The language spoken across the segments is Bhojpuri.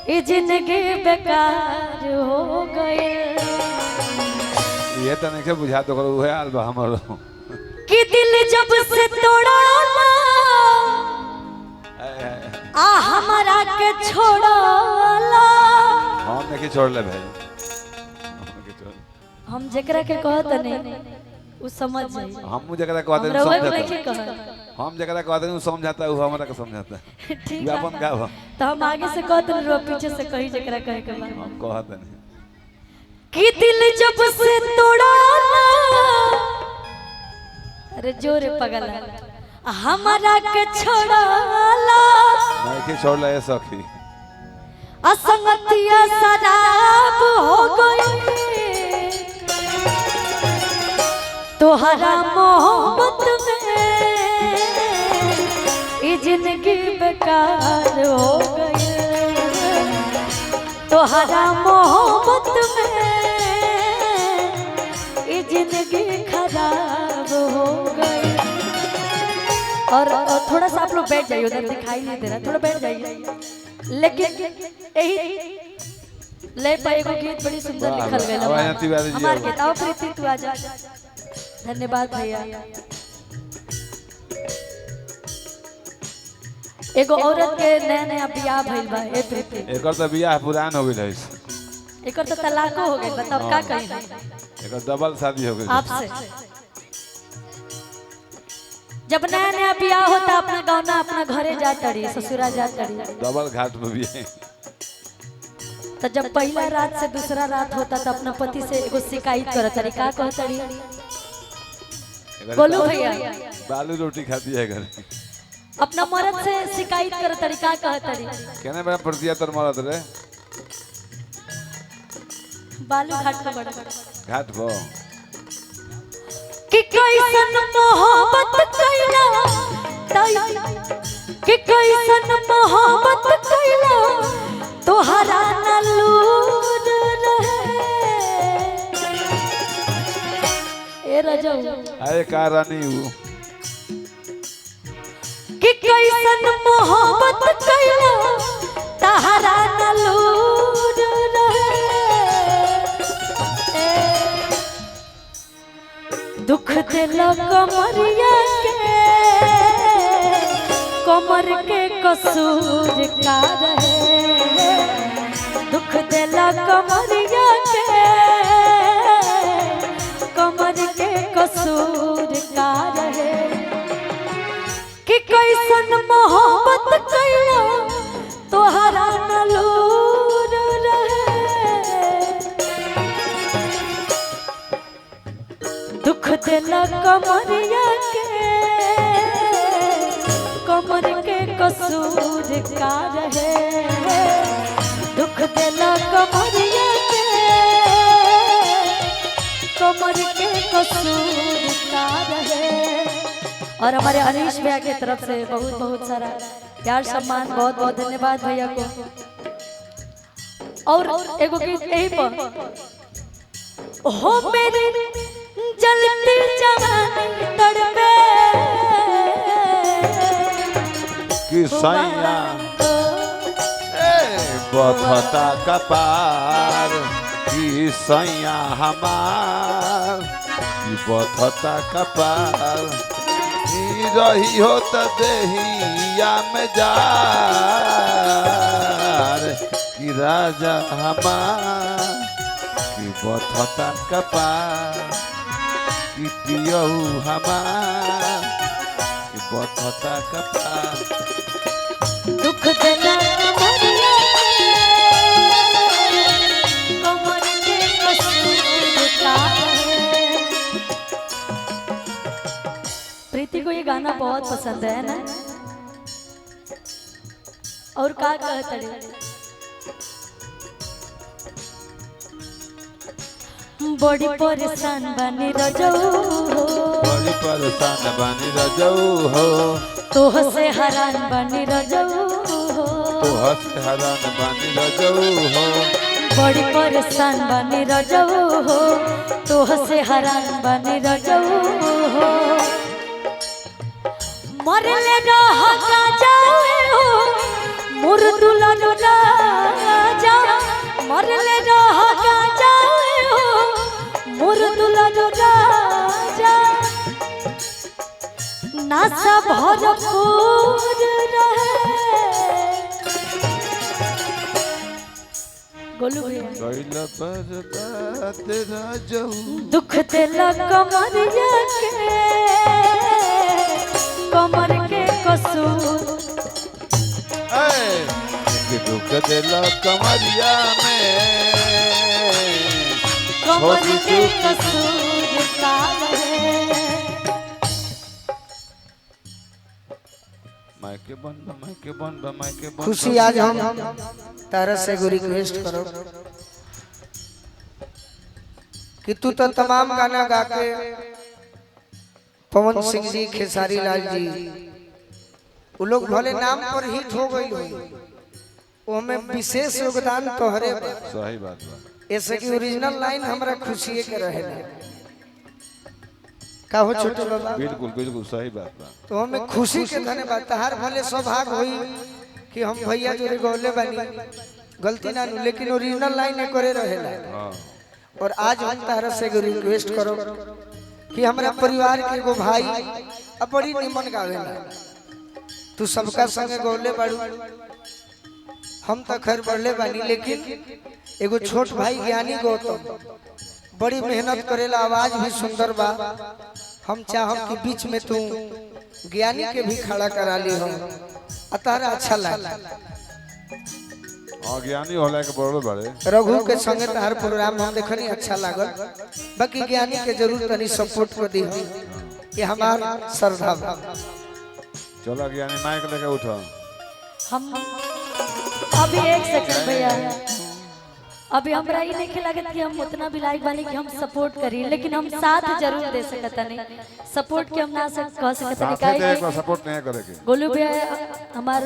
ये जिंदगी बेकार हो गई। ये तो नहीं बुझा तो करो है आल हमारो कि दिल जब से तोड़ा आ हमारा के छोड़ला हम नहीं छोड़ ले भाई हम जेकरा के कहत नहीं उ समझ जाई हम जकरा कहते हैं समझाता हम जकरा कहते हैं समझाता है वो हमरा के समझाता है ठीक ये अपन का तो हम आगे से कहत नहीं रो पीछे से कहीं जकरा कहे के बा हम कहते नहीं कि दिल जब से तोड़ा अरे जोरे पगला हमारा के छोड़ला नहीं कि छोड़ ले सखी असंगतिया शराब हो गई तोहरा मोहब्बत में ये जिंदगी बेकार हो गई तोहरा मोहब्बत में ये जिंदगी खराब हो गई। और थोड़ा सा आप लोग बैठ जाइए उधर दिखाई नहीं दे रहा थोड़ा बैठ जाइए लेकिन यही ले पाएगो गीत बड़ी सुंदर लिखल गया हमार गीत आओ प्रीति तू आ जा धन्यवाद भैया। एगो औरत के नया नया बियाह भइल बा ए प्रीति एकर तो बियाह पुरान हो गइल है एकर तो तलाको हो गइल बताओ का कही एकर डबल शादी हो गइल आपसे जब नया नया बियाह होता अपना गाँव ना अपना घरे जातड़ी ससुरा जातड़ी डबल घाट में भी है तो जब पहला रात से दूसरा रात होता तो अपना पति से एगो शिकायत करतड़ी का कहतड़ी बोलो भैया बालू रोटी खाती है घर अपना मर्द से शिकायत करतड़ी का कहतड़ी कहने बड़ा प्रतिया तर मरत रे बालू घाट पे बड़ा घाट को कि कैसन मोहब्बत कैला कि कैसन मोहब्बत कैला तोहरा न लूर रहे ए रजौ आए का रानी वो कि कैसन मोहब्बत कैला तोहरा न लूर रहे दुख दिला कमरिया के कमर के कसूर का रहे दुख दिला कमरिया के कमर के कसूर का रहे कि कैसन मोहब्बत कैला तोहरा न लूर रहे दुख दिला कमरिया के कमर के कसूर का रहे दुख दिला कमरिया के कमर के कसूर का रहे। और हमारे अनीश भैया की तरफ से बहुत बहुत सारा प्यार सम्मान बहुत बहुत धन्यवाद भैया को। और एगो गीत यही पर हो मेरी जलती जवानी तड़पे कि सैया बखता कपार कि सैया हमार कि बखता कपार रही हो तो देहिया में जार कि राजा हमार कि बखता कपार कि पियऊ हमार कि बखता कपार दुख दिला कमरिया कमर के कसूर का रहे। प्रीति को ये गाना बहुत पसंद है ना और का कहतड़े बड़ी परेशान बनी रजऊ बड़ी परेशान बनी रजऊ हो तोह से हरान बनी रजऊ तो हंस हरान बनी रजऊ हो बड़ी परेशान बनी रजऊ हो तोह से हरान बनी रजऊ हो मरले रह का जाए हो मुर्दुलन नासा भरपूर रहे गोलू भैया गइला बर्बाद राजऊ दुख दिला कमरिया के कमर के कसूर कि दुख दिला कमरिया में कमर के कसूर का मायके बंद खुशी आज हम तारा से एगो रिक्वेस्ट करो कि तू तो तमाम गाना गा के पवन सिंह जी खेसारी लाल जी वो लोग भले नाम पर हिट हो गई वो में विशेष योगदान तोहरे बा। सही बात बा ऐसे की ओरिजिनल लाइन हमरा खुशी के रहे का हो छोटे बाबा बिल्कुल सही बात बा तो हमें खुशी के धन्यवाद तहार भले सौभाग्य होई कि हम भैया जोरे गौले बानी गलती ना लेकिन ओरिजिनल लाइन करे रहेला हां और आज हम तारा से एगो रिक्वेस्ट करो कि हमरा परिवार के एगो भाई अब बड़ी निमन गावेला तू सबका संगे गौले बाड़ू हम तो खैर बढ़ले बानी लेकिन एगो छोट भाई ज्ञानी गौतम बड़ी मेहनत करेला आवाज भी सुंदर बा हम चाहम कि बीच में तू ज्ञानी के भी खड़ा करा ली हम अतारा अच्छा लगा ज्ञानी होला के बड़ो बड़े रघु के संगे तहार प्रोग्राम हम देखनी अच्छा लागल बाकी ज्ञानी के जरूर तनी सपोर्ट कर दी ये हमार श्रद्धा बा चलो ज्ञानी माइक लेके उठो हम अभी एक सेकंड भैया अभी हमरा ही नहीं लागत कि हम उतना भी लायक बानी कि हम सपोर्ट करी लेकिन हम साथ जरूर दे सकत नहीं सपोर्ट के हम ना कह सकत नहीं साथे एक सपोर्ट नहीं करे के गोलू भैया हमार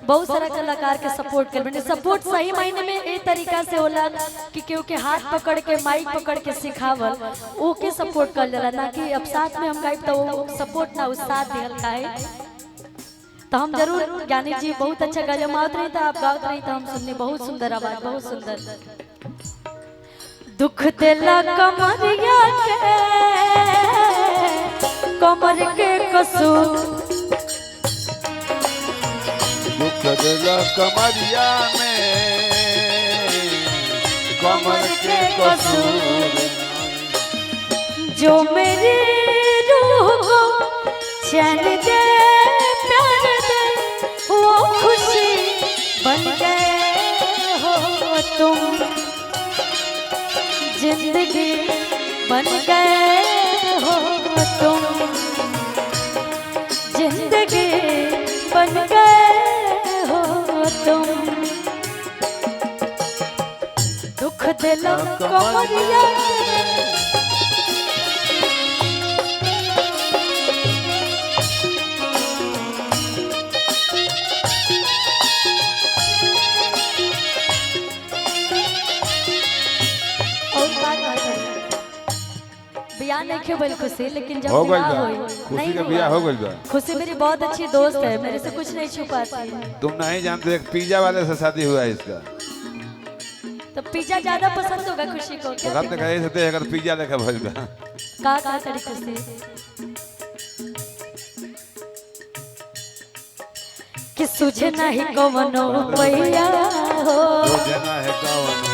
बहुत सारा कलाकार के सपोर्ट कर बने सपोर्ट सही मायने में ए तरीका से होला कि केहू के हाथ पकड़ के माइक पकड़ के सिखावल ओ के सपोर्ट कर जाला ना कि अब साथ में हम गाइब तो सपोर्ट ना उस साथ दिहल काहे तो हम जरूर ज्ञानी जी बहुत अच्छा गाते मावत रही था आप गावत रही था हम सुनने बहुत सुंदर आवाज बहुत सुंदर दुख दिला कमरिया के कमर के कसूर दुख दिला कमरिया में कमर के कसूर जो मेरी रूह को चैन दे प्यार दे वो खुशी बन गए हो तुम जिंदगी बन गए हो तुम जिंदगी बन गए हो तुम दुख दिला कमरिया बियाह नहीं खे बोल खुशी लेकिन जब बियाह होई खुशी का बियाह हो गइल बा खुशी मेरी बहुत अच्छी दोस्त है मेरे से कुछ नहीं छुपाती है तुम नहीं जानते एक पिज्जा वाले से शादी हुआ है इसका तो पिज्जा ज्यादा पसंद होगा खुशी को तो हम तो कहे थे अगर पिज्जा लेके भइल बा का करी खुशी कि सुझे नहीं कवनो पैया हो जना है कौन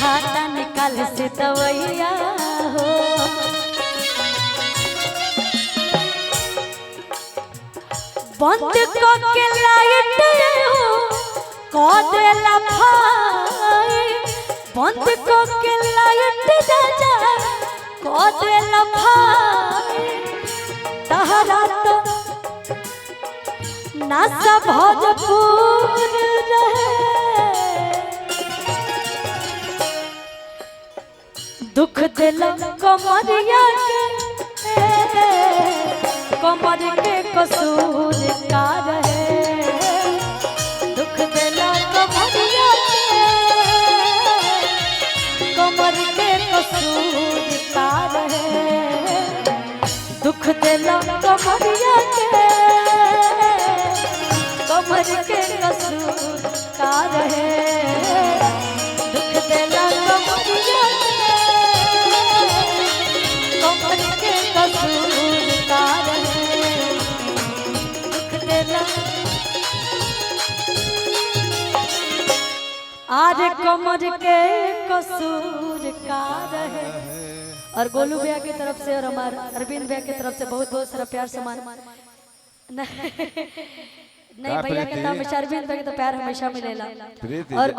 खाता निकाल से दवैया हो बंद करके लाइट हो को देला भाई बंद करके लाइट जा को देला भाई तहरा तो नासा भरपूर रहे दुख दिला कमरिया के कमर के कसूर का रहे दुख दिला कमरिया के कमर के कसूर का रहे दुख दिला कमरिया के कमर के कसूर का रहे दुख दिला कमरिया कमर के कसूर का आज कमर के कसूर का रहे। और गोलू भैया की तरफ से और हमारे अरविंद भैया की तरफ से बहुत बहुत सारा प्यार सम्मान। नहीं भैया के नाम अरविंद भैया के तो प्यार हमेशा मिलेला। और